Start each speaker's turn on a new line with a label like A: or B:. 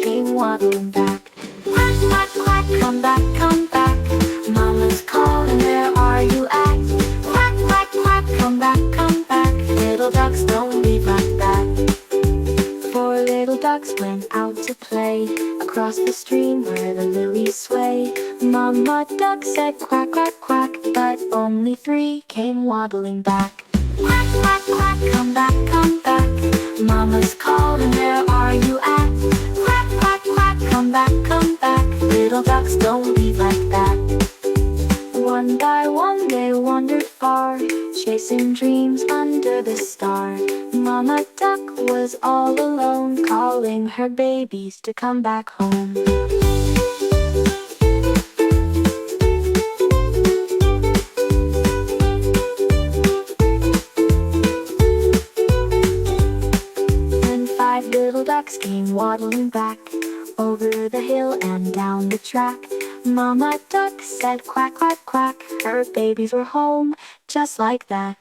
A: came waddling back. Quack, quack, quack, come back, come back. Mama's calling, where are you at? Quack, quack, quack, come back, come back. Little ducks, don't leave like that. Four little ducks went out to play across the stream where the lilies sway. Mama duck said quack, quack, quack, but only three came waddling back. Quack, quack, quack, come back, come back. Mama's calling, where are you at? Quack, quack, quack, come back, come back. Little ducks, don't leave like that. One by one they wandered far, chasing dreams under the star. Mama duck was all alone, calling her babies to come back home. Little ducks came waddling back, over the hill and down the track. Mama duck said quack, quack, quack. Her babies were home, just like that.